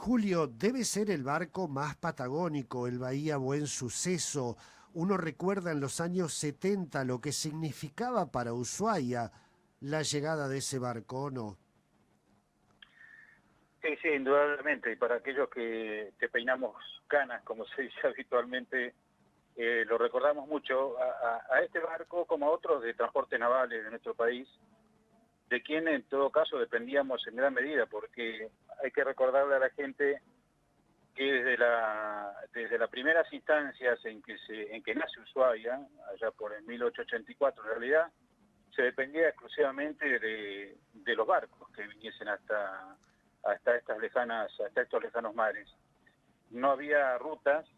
Julio, debe ser el barco más patagónico, el Bahía Buen Suceso. Uno recuerda en los años 70 lo que significaba para Ushuaia la llegada de ese barco, ¿o no? Sí, sí, indudablemente. Y para aquellos que peinamos canas, como se dice habitualmente, lo recordamos mucho a este barco como a otros de transporte navales de nuestro país, de quien en todo caso dependíamos en gran medida, porque hay que recordarle a la gente que desde las primeras instancias en que nace Ushuaia, allá por el 1884 en realidad, se dependía exclusivamente de los barcos que viniesen hasta estos lejanos mares. No había rutas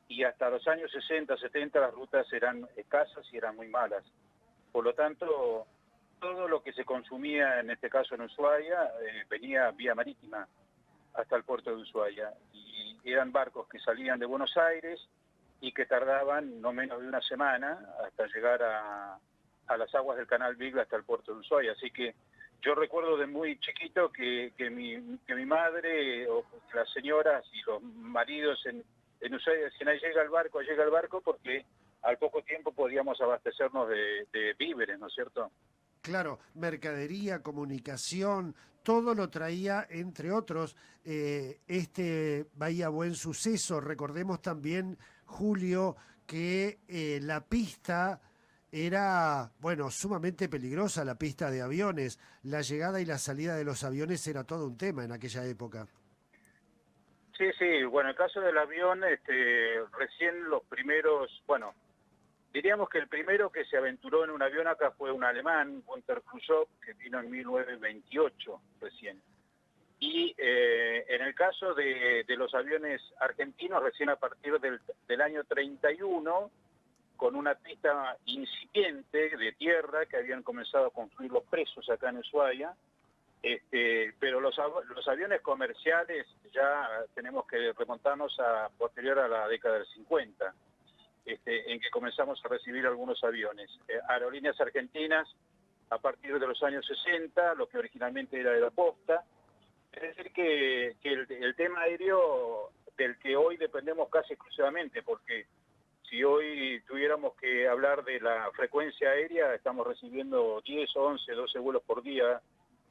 y hasta los años 60, 70 las rutas eran escasas y eran muy malas. Por lo tanto, todo lo que se consumía, en este caso en Ushuaia, venía vía marítima hasta el puerto de Ushuaia. Y eran barcos que salían de Buenos Aires y que tardaban no menos de una semana hasta llegar a las aguas del Canal Beagle hasta el puerto de Ushuaia. Así que yo recuerdo de muy chiquito que mi madre o las señoras y los maridos en Ushuaia decían, ahí llega el barco, porque al poco tiempo podíamos abastecernos de víveres, ¿no es cierto? Claro, mercadería, comunicación, todo lo traía, entre otros, este Bahía Buen Suceso. Recordemos también, Julio, que la pista era, bueno, sumamente peligrosa, la pista de aviones. La llegada y la salida de los aviones era todo un tema en aquella época. Sí, sí, bueno, el caso del avión, recién los primeros, bueno, diríamos que el primero que se aventuró en un avión acá fue un alemán, Günter Kruschow, que vino en 1928 recién. Y en el caso de los aviones argentinos, recién a partir del año 31, con una pista incipiente de tierra que habían comenzado a construir los presos acá en Ushuaia, pero los aviones comerciales ya tenemos que remontarnos a posterior a la década del 50, en que comenzamos a recibir algunos aviones. Aerolíneas argentinas a partir de los años 60, lo que originalmente era de la posta. Es decir, que el tema aéreo del que hoy dependemos casi exclusivamente, porque si hoy tuviéramos que hablar de la frecuencia aérea, estamos recibiendo 10, 11, 12 vuelos por día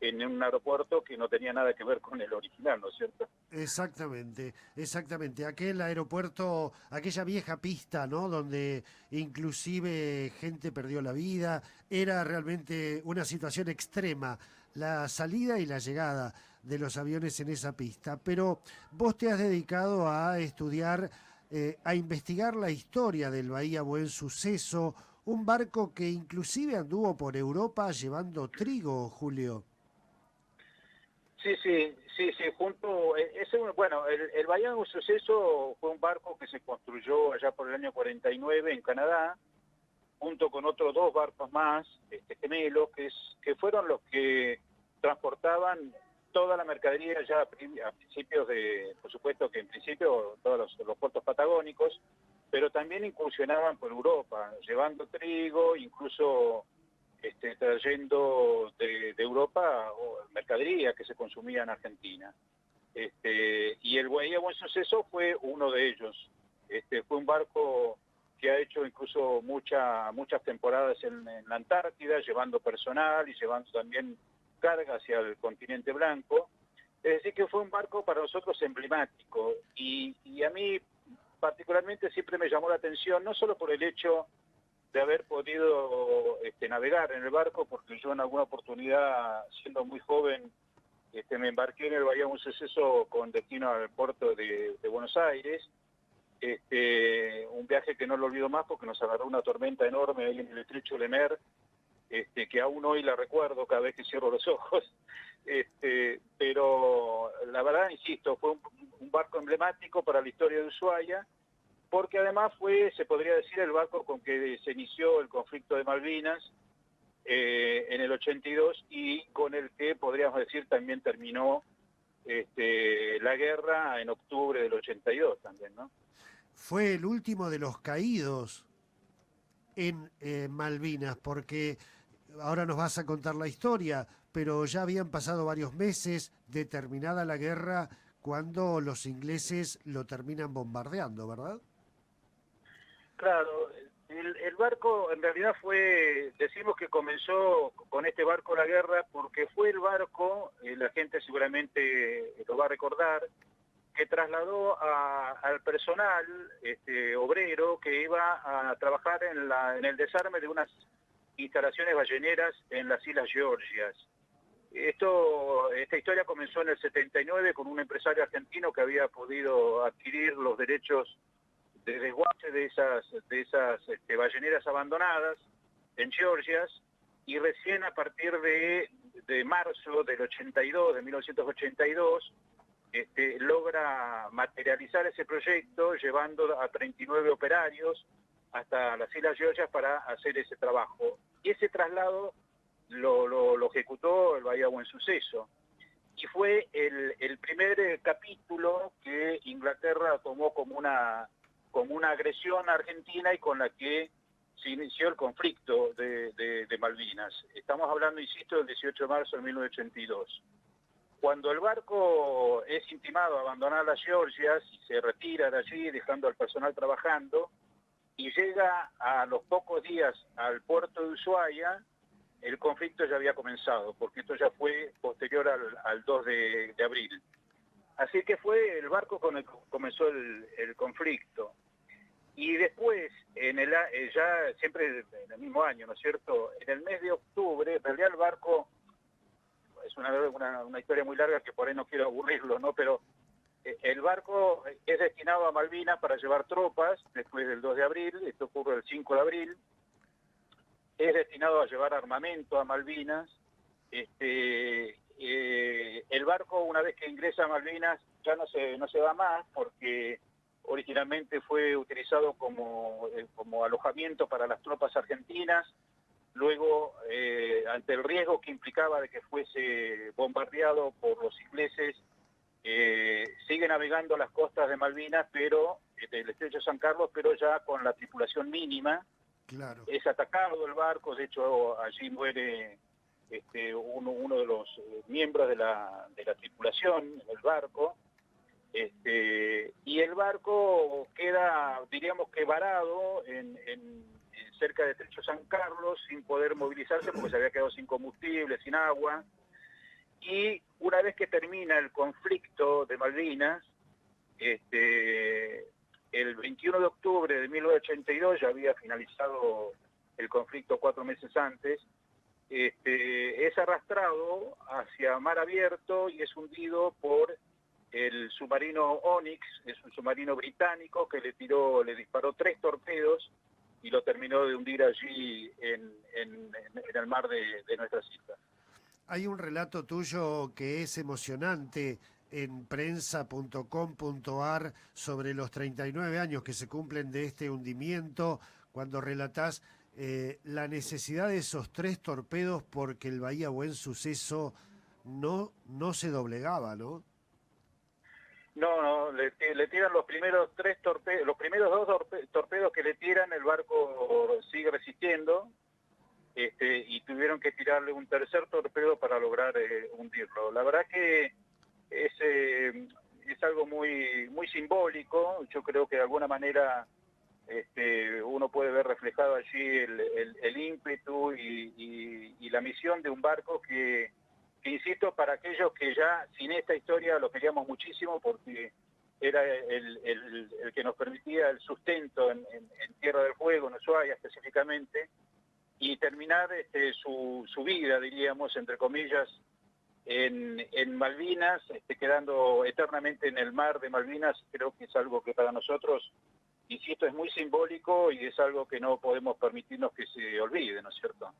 en un aeropuerto que no tenía nada que ver con el original, ¿no es cierto? Exactamente, exactamente. Aquel aeropuerto, aquella vieja pista, ¿no? Donde inclusive gente perdió la vida, era realmente una situación extrema, la salida y la llegada de los aviones en esa pista. Pero vos te has dedicado a estudiar, a investigar la historia del Bahía Buen Suceso, un barco que inclusive anduvo por Europa llevando trigo, Julio. Sí, sí, sí, sí, bueno, el Bahía de un Suceso fue un barco que se construyó allá por el año 49 en Canadá, junto con otros dos barcos más, gemelos, que fueron los que transportaban toda la mercadería ya a principios por supuesto que en principio todos los puertos patagónicos, pero también incursionaban por Europa, llevando trigo, incluso trayendo de Europa mercadería que se consumía en Argentina. Y el Bahía Buen Suceso fue uno de ellos. Fue un barco que ha hecho incluso muchas temporadas en la Antártida, llevando personal y llevando también carga hacia el continente blanco. Es decir, que fue un barco para nosotros emblemático. Y a mí particularmente siempre me llamó la atención, no solo por el hecho de haber podido navegar en el barco, porque yo en alguna oportunidad, siendo muy joven, me embarqué en el Bahía un Suceso con destino al puerto de Buenos Aires, un viaje que no lo olvido más porque nos agarró una tormenta enorme ahí en el estrecho Lemer, que aún hoy la recuerdo cada vez que cierro los ojos, pero la verdad, insisto, fue un barco emblemático para la historia de Ushuaia, porque además fue, se podría decir, el barco con que se inició el conflicto de Malvinas en el 82 y con el que, podríamos decir, también terminó la guerra en octubre del 82 también, ¿no? Fue el último de los caídos en Malvinas, porque ahora nos vas a contar la historia, pero ya habían pasado varios meses de terminada la guerra cuando los ingleses lo terminan bombardeando, ¿verdad? Claro, el barco en realidad decimos que comenzó con este barco la guerra porque fue el barco, la gente seguramente lo va a recordar, que trasladó al personal obrero que iba a trabajar en el desarme de unas instalaciones balleneras en las Islas Georgias. Esta historia comenzó en el 79 con un empresario argentino que había podido adquirir los derechos de desguace de esas balleneras abandonadas en Georgias, y recién a partir de marzo del 82, de 1982, logra materializar ese proyecto llevando a 39 operarios hasta las Islas Georgias para hacer ese trabajo. Y ese traslado lo ejecutó el Bahía Buen Suceso. Y fue el primer capítulo que Inglaterra tomó como una agresión a Argentina y con la que se inició el conflicto de Malvinas. Estamos hablando, insisto, del 18 de marzo de 1982. Cuando el barco es intimado a abandonar las Georgias y se retira de allí dejando al personal trabajando, y llega a los pocos días al puerto de Ushuaia, el conflicto ya había comenzado, porque esto ya fue posterior al 2 de abril. Así que fue el barco con el que comenzó el conflicto. Y después, ya siempre en el mismo año, ¿no es cierto?, en el mes de octubre, en realidad el barco, es una historia muy larga que por ahí no quiero aburrirlo, ¿no?, pero el barco es destinado a Malvinas para llevar tropas después del 2 de abril, esto ocurre el 5 de abril, es destinado a llevar armamento a Malvinas. El barco, una vez que ingresa a Malvinas, ya no se va más, porque originalmente fue utilizado como alojamiento para las tropas argentinas. Luego, ante el riesgo que implicaba de que fuese bombardeado por los ingleses, sigue navegando las costas de Malvinas, pero del estrecho de San Carlos, pero ya con la tripulación mínima. Claro. Es atacado el barco, de hecho allí muere uno de los miembros de la tripulación del barco, y el barco queda, diríamos que varado en cerca de Estrecho San Carlos, sin poder movilizarse porque se había quedado sin combustible, sin agua. Y una vez que termina el conflicto de Malvinas, el 21 de octubre de 1982, ya había finalizado el conflicto 4 meses antes, es arrastrado hacia mar abierto y es hundido por el submarino Onyx. Es un submarino británico que le disparó 3 torpedos y lo terminó de hundir allí en el mar de nuestras islas. Hay un relato tuyo que es emocionante en prensa.com.ar sobre los 39 años que se cumplen de este hundimiento, cuando relatás la necesidad de esos 3 torpedos porque el Bahía Buen Suceso no se doblegaba, ¿no? No, le tiran los primeros 3 torpedos, los primeros 2 torpedos que le tiran, el barco sigue resistiendo, y tuvieron que tirarle un tercer torpedo para lograr hundirlo. La verdad que es algo muy simbólico. Yo creo que de alguna manera uno puede ver reflejado allí el ímpetu y la misión de un barco que insisto, para aquellos que ya sin esta historia lo queríamos muchísimo, porque era el que nos permitía el sustento en Tierra del Fuego, en Ushuaia específicamente, y terminar su vida, diríamos, entre comillas, en Malvinas, quedando eternamente en el mar de Malvinas. Creo que es algo que para nosotros, insisto, es muy simbólico y es algo que no podemos permitirnos que se olvide, ¿no es cierto?